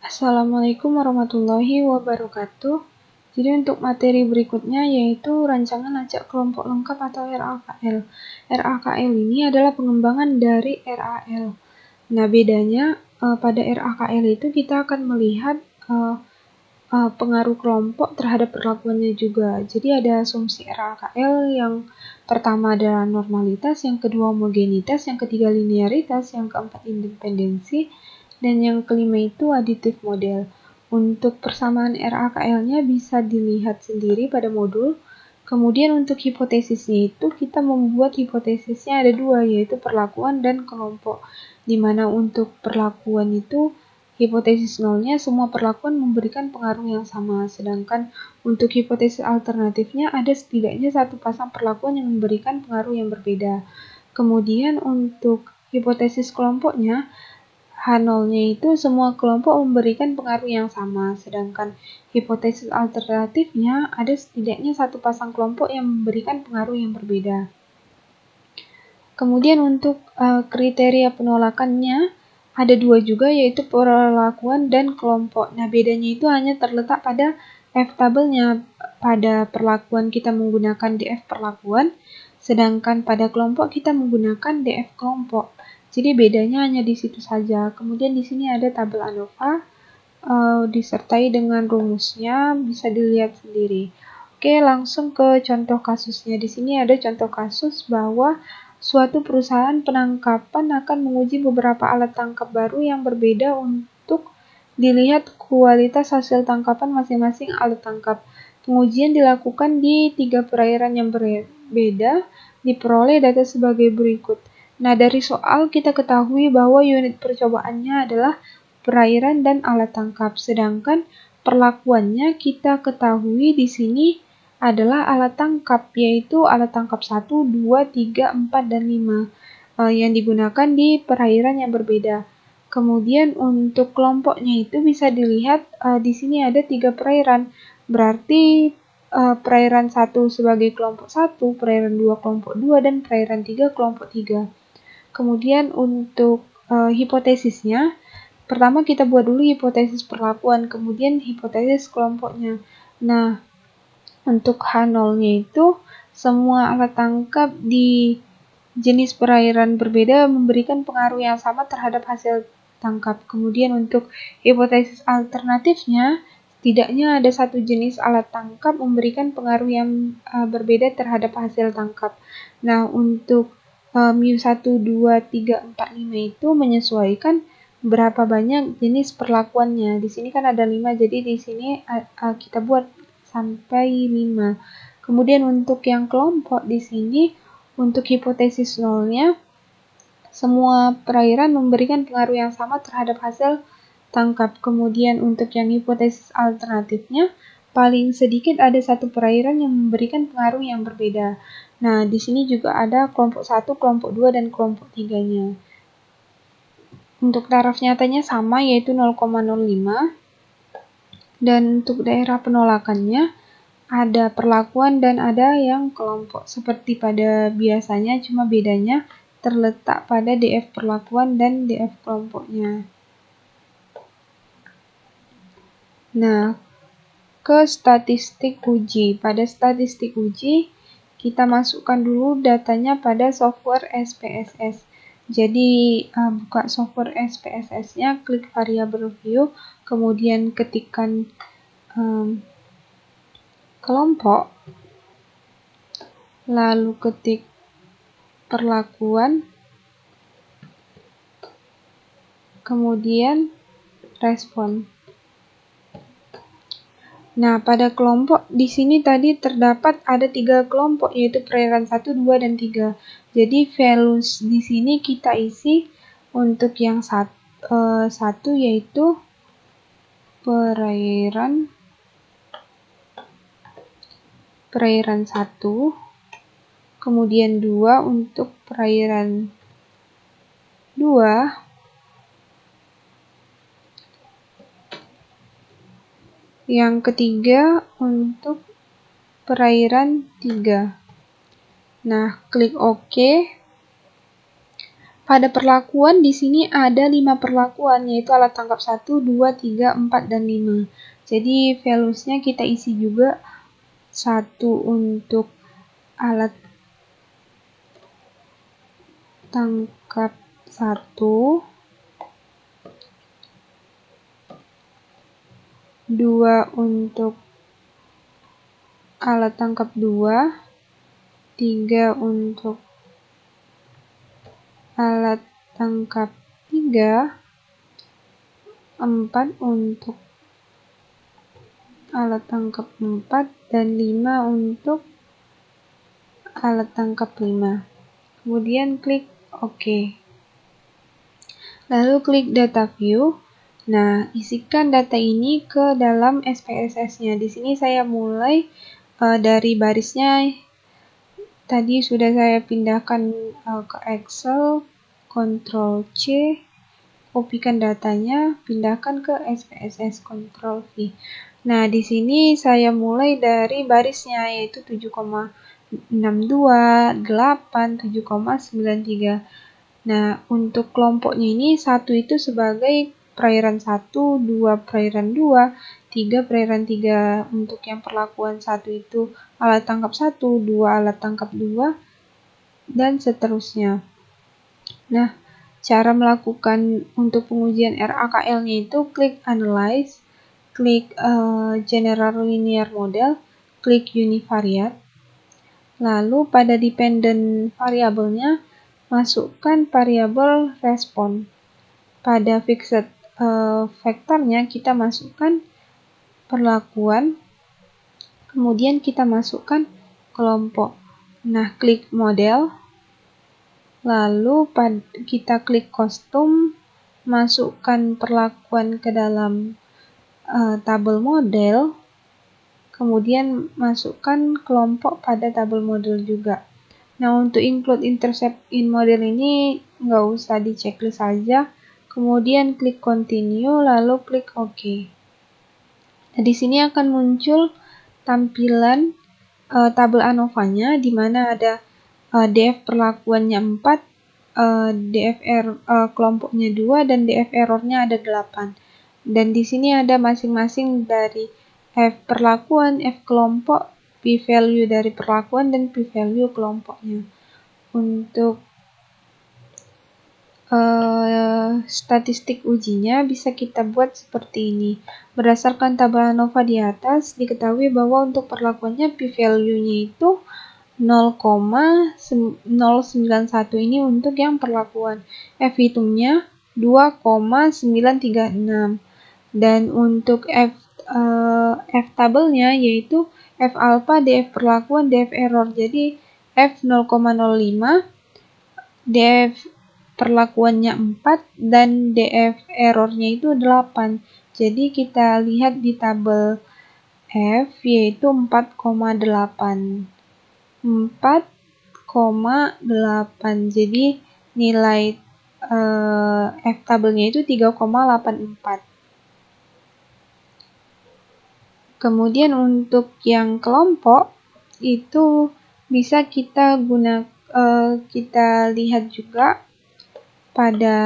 Assalamualaikum warahmatullahi wabarakatuh. Jadi untuk materi berikutnya yaitu rancangan acak kelompok lengkap atau RAKL. RAKL ini adalah pengembangan dari RAL. Nah, bedanya pada RAKL itu kita akan melihat pengaruh kelompok terhadap perlakuannya juga. Jadi ada asumsi RAKL yang pertama adalah normalitas, yang kedua homogenitas, yang ketiga linearitas, yang keempat independensi, dan yang kelima itu aditif model. Untuk persamaan RAKL-nya bisa dilihat sendiri pada modul. Kemudian untuk hipotesisnya itu kita membuat hipotesisnya ada dua, yaitu perlakuan dan kelompok. Dimana untuk perlakuan itu hipotesis nolnya semua perlakuan memberikan pengaruh yang sama, sedangkan untuk hipotesis alternatifnya ada setidaknya satu pasang perlakuan yang memberikan pengaruh yang berbeda. Kemudian untuk hipotesis kelompoknya, H0-nya itu semua kelompok memberikan pengaruh yang sama, sedangkan hipotesis alternatifnya ada setidaknya satu pasang kelompok yang memberikan pengaruh yang berbeda. Kemudian untuk kriteria penolakannya ada dua juga, yaitu perlakuan dan kelompok. Nah, bedanya itu hanya terletak pada F tabelnya. Pada perlakuan kita menggunakan DF perlakuan, sedangkan pada kelompok kita menggunakan DF kelompok. Jadi bedanya hanya di situ saja. Kemudian di sini ada tabel ANOVA disertai dengan rumusnya, bisa dilihat sendiri. Oke, langsung ke contoh kasusnya. Di sini ada contoh kasus bahwa suatu perusahaan penangkapan akan menguji beberapa alat tangkap baru yang berbeda untuk dilihat kualitas hasil tangkapan masing-masing alat tangkap. Pengujian dilakukan di 3 perairan yang berbeda, diperoleh data sebagai berikut. Nah, dari soal kita ketahui bahwa unit percobaannya adalah perairan dan alat tangkap, sedangkan perlakuannya kita ketahui di sini adalah alat tangkap, yaitu alat tangkap 1, 2, 3, 4, dan 5 yang digunakan di perairan yang berbeda. Kemudian untuk kelompoknya itu bisa dilihat di sini ada 3 perairan, berarti perairan 1 sebagai kelompok 1, perairan 2 kelompok 2, dan perairan 3 kelompok 3. Kemudian untuk hipotesisnya, pertama kita buat dulu hipotesis perlakuan, kemudian hipotesis kelompoknya. Nah, untuk H0-nya itu semua alat tangkap di jenis perairan berbeda memberikan pengaruh yang sama terhadap hasil tangkap. Kemudian untuk hipotesis alternatifnya, setidaknya ada satu jenis alat tangkap memberikan pengaruh yang berbeda terhadap hasil tangkap. Nah, untuk mu1, 2, 3, 4, 5 itu menyesuaikan berapa banyak jenis perlakuannya. Di sini kan ada 5, jadi di sini kita buat sampai 5. Kemudian untuk yang kelompok di sini, untuk hipotesis nolnya, semua perairan memberikan pengaruh yang sama terhadap hasil tangkap. Kemudian untuk yang hipotesis alternatifnya, paling sedikit ada satu perairan yang memberikan pengaruh yang berbeda. Nah, di sini juga ada kelompok 1, kelompok 2, dan kelompok 3-nya. Untuk taraf nyatanya sama, yaitu 0,05. Dan untuk daerah penolakannya, ada perlakuan dan ada yang kelompok. Seperti pada biasanya, cuma bedanya terletak pada DF perlakuan dan DF kelompoknya. Nah, ke statistik uji. Pada statistik uji, kita masukkan dulu datanya pada software SPSS. Jadi, buka software SPSS-nya, klik variable view, kemudian ketikkan kelompok, lalu ketik perlakuan, kemudian respon. Nah, pada kelompok di sini tadi terdapat ada 3 kelompok, yaitu perairan 1, 2, dan 3. Jadi values di sini kita isi untuk yang 1 yaitu perairan 1, kemudian 2 untuk perairan 2, yang ketiga untuk perairan 3. Nah, klik OK. pada perlakuan di sini ada 5 perlakuan, yaitu alat tangkap 1, 2, 3, 4, dan 5. Jadi values-nya kita isi juga 1 untuk alat tangkap 1, 2 untuk alat tangkap 2, 3 untuk alat tangkap 3, 4 untuk alat tangkap 4, dan 5 untuk alat tangkap 5. Kemudian klik OK. Lalu klik Data View. Nah, isikan data ini ke dalam SPSS-nya. Di sini saya mulai dari barisnya. Tadi sudah saya pindahkan ke Excel, Ctrl C, kopikan datanya, pindahkan ke SPSS, Ctrl V. Nah, di sini saya mulai dari barisnya, yaitu 7,62, 8, 7,93. Nah, untuk kelompoknya ini 1 itu sebagai perairan 1, 2 perairan 2, 3 perairan 3. Untuk yang perlakuan 1 itu alat tangkap 1, 2 alat tangkap 2, dan seterusnya. Nah, cara melakukan untuk pengujian RAKL-nya itu klik Analyze, klik General Linear Model, klik Univariate. Lalu pada dependent variabelnya masukkan variabel respon. Pada fixed vektornya kita masukkan perlakuan, kemudian kita masukkan kelompok. Nah, klik model, lalu kita klik kostum, masukkan perlakuan ke dalam tabel model, kemudian masukkan kelompok pada tabel model juga. Nah, untuk include intercept in model ini nggak usah di checklist saja. Kemudian klik continue, lalu klik OK. Nah, di sini akan muncul tampilan tabel ANOVA-nya, di mana ada DF perlakuannya 4, DF kelompoknya 2, dan DF errornya ada 8. Dan di sini ada masing-masing dari F perlakuan, F kelompok, p-value dari perlakuan, dan p-value kelompoknya. Untuk statistik ujinya bisa kita buat seperti ini. Berdasarkan tabel ANOVA di atas, diketahui bahwa untuk perlakuannya p-value-nya itu 0,091 ini untuk yang perlakuan. F hitungnya 2,936. Dan untuk F tabelnya yaitu F alpha, DF perlakuan, DF error. Jadi F 0,05, DF perlakuannya 4, dan DF errornya itu 8. Jadi kita lihat di tabel F yaitu 4,8. 4,8. Jadi nilai F tabelnya itu 3,84. Kemudian untuk yang kelompok itu bisa kita kita lihat juga pada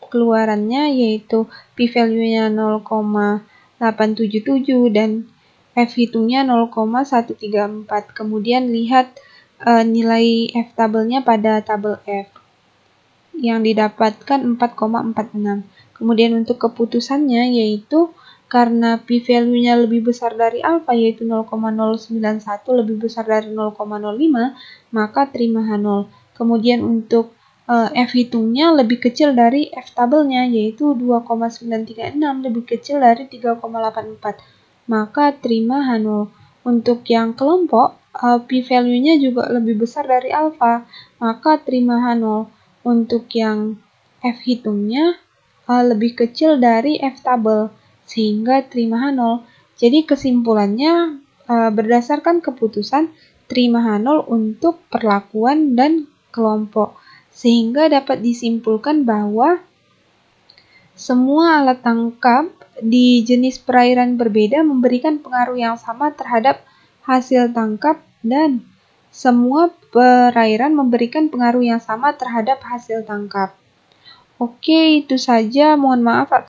keluarannya, yaitu p-value-nya 0,877 dan F hitungnya 0,134. Kemudian lihat nilai F tabelnya pada tabel F yang didapatkan 4,46. Kemudian untuk keputusannya yaitu karena p-value-nya lebih besar dari alfa, yaitu 0,091, lebih besar dari 0,05, maka terima H0. Kemudian untuk F hitungnya lebih kecil dari F tabelnya, yaitu 2,936, lebih kecil dari 3,84, maka terima H0. Untuk yang kelompok, p-value-nya juga lebih besar dari alfa, maka terima H0. Untuk yang F hitungnya lebih kecil dari F tabel, sehingga terima H0. Jadi kesimpulannya berdasarkan keputusan terima H0 untuk perlakuan dan kelompok. Sehingga dapat disimpulkan bahwa semua alat tangkap di jenis perairan berbeda memberikan pengaruh yang sama terhadap hasil tangkap, dan semua perairan memberikan pengaruh yang sama terhadap hasil tangkap. Oke, itu saja. Mohon maaf